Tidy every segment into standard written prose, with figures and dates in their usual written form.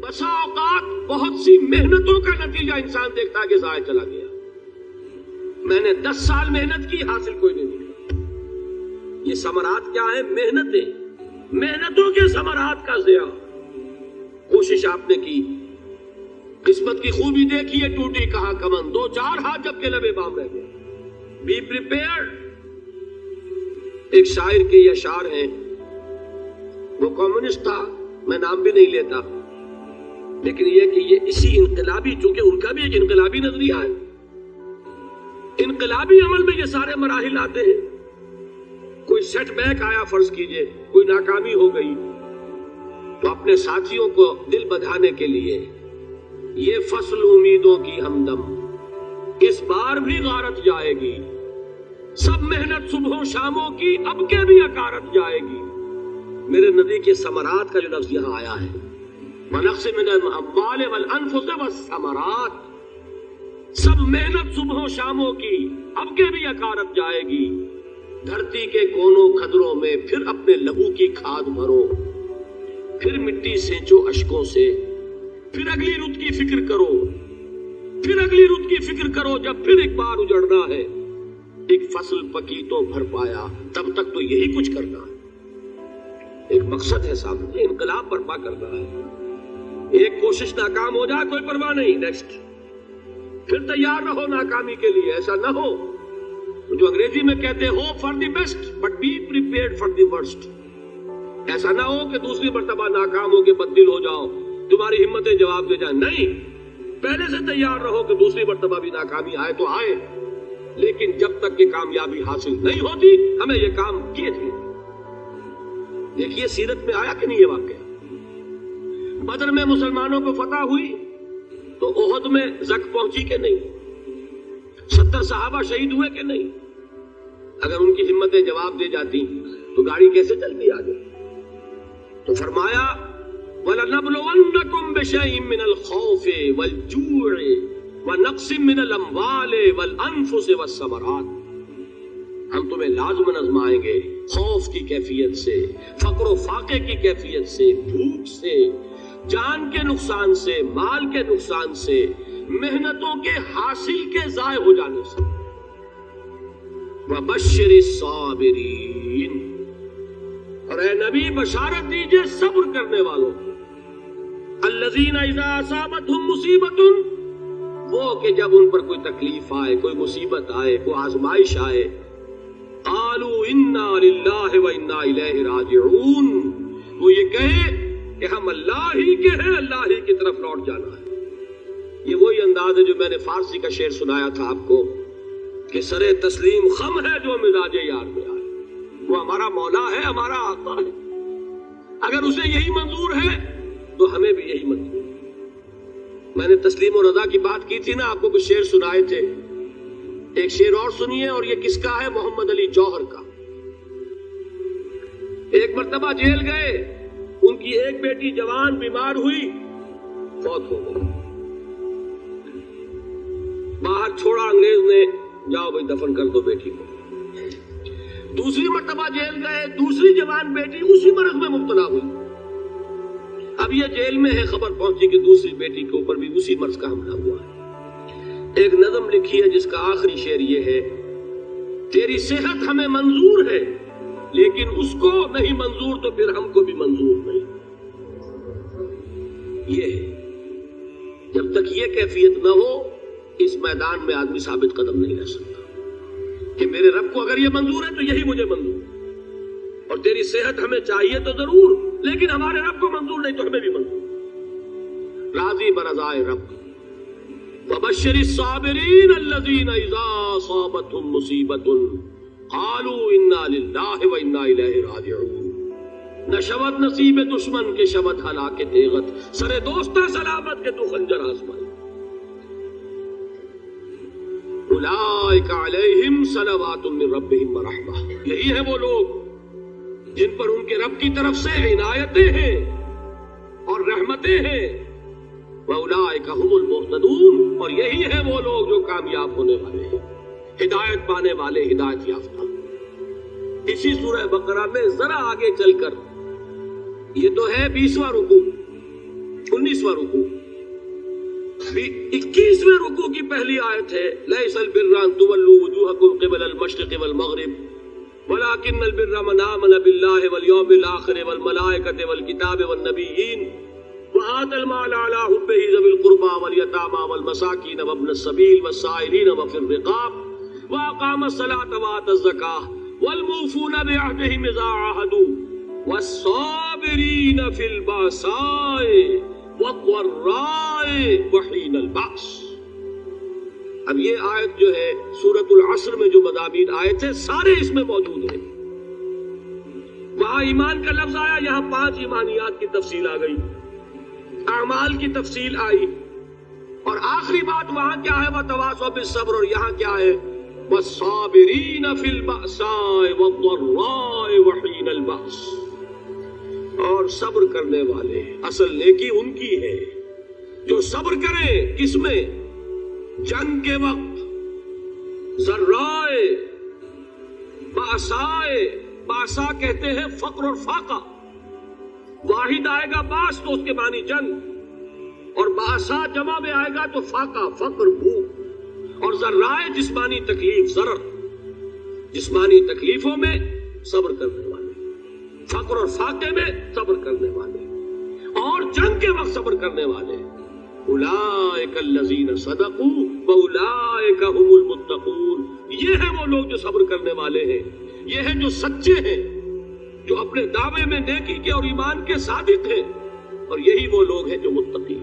بسا اوقات بہت سی محنتوں کا نتیجہ انسان دیکھتا ہے کہ ضائع چلا گیا. میں نے 10 سال محنت کی، حاصل کوئی نہیں نکلا. یہ ثمرات کیا ہے؟ محنتوں کے ثمرات کا ضیاع. کوشش آپ نے کی، قسمت کی خوبی دیکھی ہے، ٹوٹی کہاں کمن، 2-4 ہاتھ جب کے لبے بام رہ گئے. Be prepared. ایک شاعر کے یہ اشعار ہیں، وہ کمیونسٹ تھا، میں نام بھی نہیں لیتا، لیکن یہ کہ یہ اسی انقلابی، چونکہ ان کا بھی ایک انقلابی نظریہ ہے، انقلابی عمل میں یہ سارے مراحل آتے ہیں. کوئی سیٹ بیک آیا، فرض کیجئے کوئی ناکامی ہو گئی، تو اپنے ساتھیوں کو دل بدھانے کے لیے یہ فصل امیدوں کی ہمدم اس بار بھی غارت جائے گی، سب محنت صبحوں شاموں کی اب کے بھی اکارت جائے گی. میرے نبی کے ثمرات کا جو لفظ یہاں آیا ہے، وَنَقْصٍ مِّنَ الْأَمْوَالِ وَالْأَنفُسِ وَالثَّمَرَاتِ، سب محنت صبحوں شاموں کی اب کے بھی اکارت جائے گی. دھرتی کے کونوں کھدروں میں پھر اپنے لہو کی کھاد بھرو، پھر مٹی سینچو اشکوں سے، پھر اگلی رت کی فکر کرو، پھر اگلی رت کی فکر کرو. جب پھر ایک بار اجڑنا ہے، ایک فصل پکی تو بھر پایا، تب تک تو یہی کچھ کرنا ہے. ایک مقصد ہے سامنے، انقلاب برپا کرنا ہے. ایک کوشش ناکام ہو جائے کوئی پرواہ نہیں، نیکسٹ. پھر تیار رہو ناکامی کے لیے. ایسا نہ ہو جو انگریزی میں کہتے ہو for the best but be prepared for the worst. ایسا نہ ہو کہ دوسری مرتبہ ناکام ہو کے بددل ہو جاؤ، تمہاری ہمتیں جواب دے جائیں. نہیں، پہلے سے تیار رہو کہ دوسری مرتبہ بھی ناکامی آئے تو آئے، لیکن جب تک کہ کامیابی حاصل نہیں ہوتی ہمیں یہ کام کیے تھے. دیکھیے سیرت میں آیا کہ نہیں یہ واقعہ. بدر میں مسلمانوں کو فتح ہوئی تو احد میں زک پہنچی کہ نہیں؟ 70 صحابہ شہید ہوئے کہ نہیں؟ اگر ان کی ہمتیں جواب دے جاتی تو گاڑی کیسے چلتی آگے؟ تو فرمایا وَلَنَبْلُوَنَّكُمْ بِشَيْءٍ مِّنَ الْخَوْفِ وَالْجُوعِ وَنَقْصٍ مِّنَ الْأَمْوَالِ وَالْأَنفُسِ وَالثَّمَرَاتِ. ہم تمہیں لازماً آزمائیں گے، خوف کی کیفیت سے، فقر و فاقے کی کیفیت سے، بھوک سے، جان کے نقصان سے، مال کے نقصان سے، محنتوں کے حاصل کے ضائع ہو جانے سے. وَبَشِّرِ الصَّابِرِينَ، اور اے نبی بشارت دیجئے صبر کرنے والوں کو. الَّذِينَ إِذَا أَصَابَتْهُمْ مُصِيبَةٌ، وہ کہ جب ان پر کوئی تکلیف آئے، کوئی مصیبت آئے، کوئی آزمائش آئے، قالوا انا للہ و انا الیہ راجعون، وہ یہ کہے کہ ہم اللہ ہی کے ہیں، اللہ ہی کی طرف لوٹ جانا ہے. یہ وہی انداز ہے جو میں نے فارسی کا شعر سنایا تھا آپ کو کہ سرے تسلیم خم ہے جو مزاج یار میں آئے. وہ ہمارا مولا ہے، ہمارا آقا ہے، اگر اسے یہی منظور ہے تو ہمیں بھی یہی منظور ہے. میں نے تسلیم و رضا کی بات کی تھی نا، آپ کو کچھ شعر سنائے تھے. ایک شعر اور سنیے، اور یہ کس کا ہے؟ محمد علی جوہر کا. ایک مرتبہ جیل گئے، ان کی ایک بیٹی جوان بیمار ہوئی، فوت ہو گئی. باہر چھوڑا انگریز نے، جاؤ بھائی دفن کر دو بیٹی کو. دوسری مرتبہ جیل گئے، دوسری جوان بیٹی اسی مرض میں مبتلا ہوئی. اب یہ جیل میں ہے، خبر پہنچی کہ دوسری بیٹی کے اوپر بھی اسی مرض کا حملہ ہوا ہے. ایک نظم لکھی ہے جس کا آخری شعر یہ ہے، تیری صحت ہمیں منظور ہے لیکن اس کو نہیں منظور تو پھر ہم کو بھی منظور نہیں. یہ ہے، جب تک یہ کیفیت نہ ہو اس میدان میں آدمی ثابت قدم نہیں رہ سکتا کہ میرے رب کو اگر یہ منظور ہے تو یہی مجھے منظور ہے، اور تیری صحت ہمیں چاہیے تو ضرور، لیکن ہمارے رب کو منظور نہیں تو ہمیں بھی منظور. راضی برضائے رب. وَبَشِّرِ الصَّابِرِينَ الَّذِينَ إِذَا أَصَابَتْهُمْ مُصِيبَةٌ قَالُوا إِنَّا لِلَّهِ وَإِنَّا إِلَيْهِ رَاجِعُونَ. نہ شود نصیب دشمن کے شود ہلاک تیغت، سر دوستہ سلامت کے تو خنجر آزمائی. اولئک علیہم صلوات من ربہم ورحمہ، یہی ہے وہ لوگ جن پر ان کے رب کی طرف سے عنایتیں ہیں اور رحمتیں ہیں. وَأُولَٰئِكَ هُمُ الْمُهْتَدُونَ، اور یہی ہے وہ لوگ جو کامیاب ہونے والے ہیں، ہدایت پانے والے، ہدایت یافتہ. اسی سورہ بقرہ میں ذرا آگے چل کر، یہ تو ہے 20واں رکوع، 19واں رکوع. 21ویں رکوع کی پہلی آیت ہے لیس البر ان تولوا وجوهکم قبل المشرق والمغرب ولكن البر من آمن بالله واليوم الآخر والملائكة والكتاب والنبيين وآتى المال على حبه ذوي القربى واليتامى والمساكين وابن السبيل والسائلين وفي الرقاب وأقام الصلاة وآتى الزكاة والموفون بعهدهم إذا عاهدوا والصابرين في البأساء والضراء وحين البأس. اب یہ آیت جو ہے سورۃ العصر میں جو مضامین آئے تھے سارے اس میں موجود ہیں. وہاں ایمان کا لفظ آیا، یہاں 5 ایمانیات کی تفصیل آ گئی، اعمال کی تفصیل آئی، اور آخری بات وہاں کیا ہے وتواصوا بالصبر، اور یہاں کیا ہے والصابرین فی البأساء والضراء وحین البأس. اور صبر کرنے والے، اصل نیکی ان کی ہے جو صبر کریں. کس میں؟ جنگ کے وقت. ذرائے باسائے، باسا کہتے ہیں فقر اور فاقہ. واحد آئے گا باس تو اس کے معنی جنگ، اور باسا جمع میں آئے گا تو فاقہ فقر بھوک. اور ذرائے جسمانی تکلیف، ضرر جسمانی تکلیفوں میں صبر کرنے والے، فقر اور فاقے میں صبر کرنے والے، اور جنگ کے وقت صبر کرنے والے. اولئک الذین صدقوا واولئک هم المتقون. یہ ہیں وہ لوگ جو صبر کرنے والے ہیں، یہ ہیں جو سچے ہیں، جو اپنے دعوے میں نیکی کے اور ایمان کے صادق ہیں، اور یہی وہ لوگ ہیں جو متقی.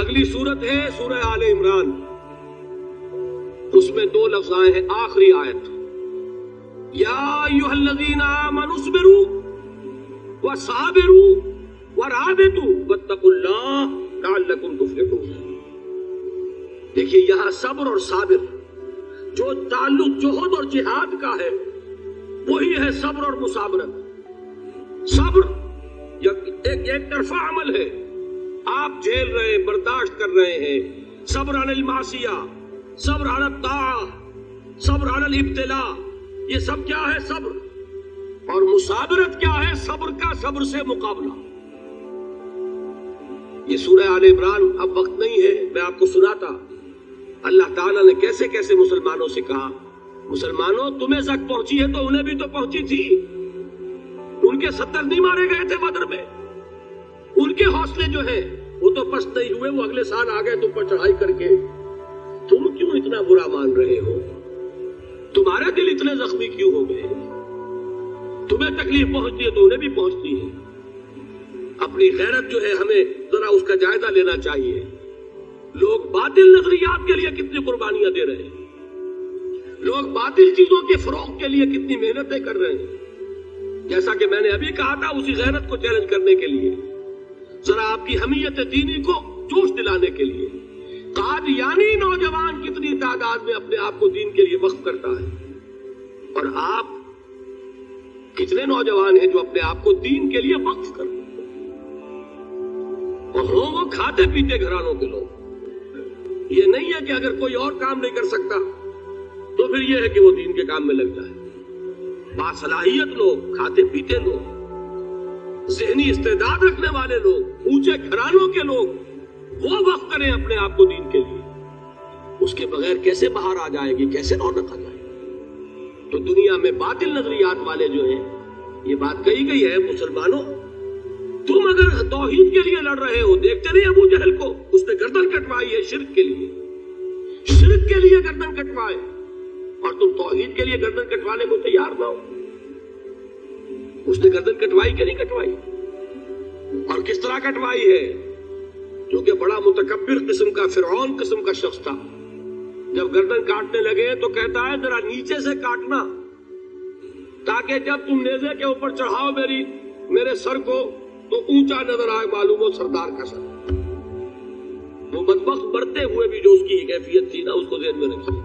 اگلی سورت ہے سورہ آل عمران. اس میں 2 لفظ آئے ہیں آخری آیت، یا ایھا الذین آمنوا اصبروا وصابروا ورابطوا واتقوا اللہ لعلکم تفلحون. دیکھیے یہاں صبر اور صابر جو تعلق جہاد اور جہاد کا ہے وہی ہے صبر اور مصابرت. صبر ایک طرفہ عمل ہے، آپ جھیل رہے ہیں، برداشت کر رہے ہیں. صبر علی المعصیہ، صبر علی الطاعہ، صبر علی الابتلاء، یہ سب کیا ہے؟ صبر. اور مصابرت کیا ہے؟ صبر کا صبر سے مقابلہ. یہ سورہ آل عمران اب وقت نہیں ہے، میں آپ کو سناتا اللہ تعالیٰ نے کیسے کیسے مسلمانوں سے کہا مسلمانوں تمہیں زک پہنچی ہے تو انہیں بھی تو پہنچی تھی. ان کے 70 نہیں مارے گئے تھے بدر میں؟ ان کے حوصلے جو ہیں وہ تو پست نہیں ہوئے، وہ اگلے سال آ گئے تم پر چڑھائی کر کے. تم کیوں اتنا برا مان رہے ہو؟ تمہارے دل اتنے زخمی کیوں ہو گئے؟ تمہیں تکلیف پہنچتی ہے تو انہیں بھی پہنچتی ہے. اپنی غیرت جو ہے ہمیں ذرا اس کا جائزہ لینا چاہیے. لوگ باطل نظریات کے لیے کتنی قربانیاں دے رہے ہیں، لوگ باطل چیزوں کے فروغ کے لیے کتنی محنتیں کر رہے ہیں. جیسا کہ میں نے ابھی کہا تھا اسی غیرت کو چیلنج کرنے کے لیے، ذرا آپ کی حمیت دینی کو جوش دلانے کے لیے. قادیانی نوجوان کتنی تعداد میں اپنے آپ کو دین کے لیے وقف کرتا ہے، اور آپ کتنے نوجوان ہیں جو اپنے آپ کو دین کے لیے وقف کرتے ہیں. اور وہ کھاتے پیتے گھرانوں کے لوگ. یہ نہیں ہے کہ اگر کوئی اور کام نہیں کر سکتا تو پھر یہ ہے کہ وہ دین کے کام میں لگ جائے. باصلاحیت لوگ، کھاتے پیتے لوگ، ذہنی استعداد رکھنے والے لوگ، اونچے گھرانوں کے لوگ، وہ وقف کریں اپنے آپ کو دین کے لیے. اس کے بغیر کیسے باہر آ جائے گی، کیسے رونق آ جائے گی؟ تو دنیا میں باطل نظریات والے جو ہیں یہ بات کہی گئی ہے مسلمانوں تم اگر توحید کے لیے لڑ رہے ہو، دیکھتے نہیں ابو جہل کو، اس نے گردن کٹوائی ہے شرک کے لیے، شرک کے لیے گردن کٹوائے، اور تم توحید کے لیے گردن کٹوانے کو تیار نہ ہو. اس نے گردن کٹوائی کہ نہیں کٹوائی؟ اور کس طرح کٹوائی ہے؟ کیونکہ بڑا متکبر قسم کا، فرعون قسم کا شخص تھا. جب گردن کاٹنے لگے تو کہتا ہے ذرا نیچے سے کاٹنا، تاکہ جب تم نیزے کے اوپر چڑھاؤ میرے سر کو تو اونچا نظر آئے، معلوم ہو سردار کا سر. وہ بدبخت بڑھتے ہوئے بھی جو اس کی کیفیت تھی نا اس کو ذہن میں رکھیے.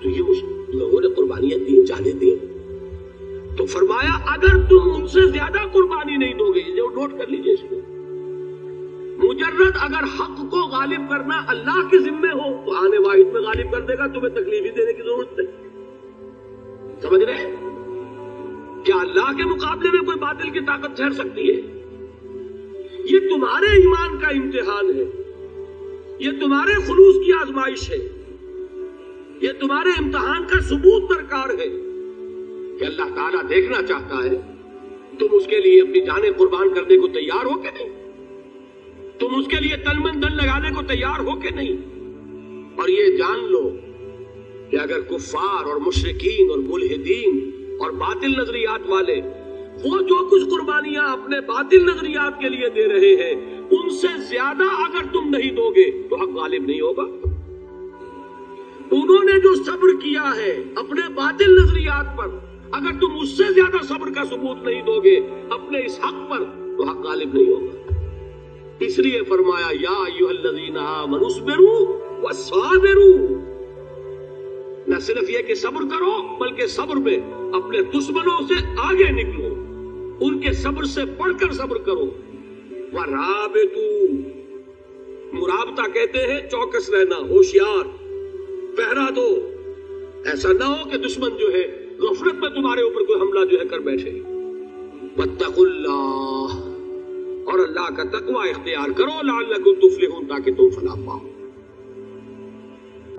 تو یہ اس لوگوں نے قربانیاں دی، جانے دی. تو فرمایا اگر تم ان سے زیادہ قربانی نہیں دو گے، جو نوٹ کر لیجئے اس کو، مجرد اگر حق کو غالب کرنا اللہ کے ذمے ہو تو آنے واحد میں غالب کر دے گا، تمہیں تکلیف ہی دینے کی ضرورت نہیں. سمجھ رہے ہیں؟ کیا اللہ کے مقابلے میں کوئی باطل کی طاقت ٹھہر سکتی ہے؟ تمہارے ایمان کا امتحان ہے، یہ تمہارے خلوص کی آزمائش ہے، یہ تمہارے امتحان کا ثبوت درکار ہے کہ اللہ تعالیٰ دیکھنا چاہتا ہے تم اس کے لیے اپنی جانیں قربان کرنے کو تیار ہو کہ نہیں، تم اس کے لیے تن من دن لگانے کو تیار ہو کہ نہیں۔ اور یہ جان لو کہ اگر کفار اور مشرکین اور ملحدین اور باطل نظریات والے وہ جو کچھ قربانیاں اپنے باطل نظریات کے لیے دے رہے ہیں ان سے زیادہ اگر تم نہیں دو گے تو حق غالب نہیں ہوگا۔ انہوں نے جو صبر کیا ہے اپنے باطل نظریات پر، اگر تم اس سے زیادہ صبر کا ثبوت نہیں دو گے اپنے اس حق پر تو حق غالب نہیں ہوگا۔ اس لیے فرمایا یا ایھا الذین آمنوا اصبروا وصابروا، نہ صرف یہ کہ صبر کرو بلکہ صبر میں اپنے دشمنوں سے آگے نکلو، ان کے صبر سے بڑھ کر صبر کرو۔ وَرَابِطُوا، مرابطہ کہتے ہیں چوکس رہنا، ہوشیار، پہرا دو، ایسا نہ ہو کہ دشمن جو ہے غفلت میں تمہارے اوپر کوئی حملہ جو ہے کر بیٹھے۔ وَاتَّقُوا اللَّهَ، اور اللہ کا تقوی اختیار کرو، لعلکم تفلحون، تاکہ تم فلاح پاؤ۔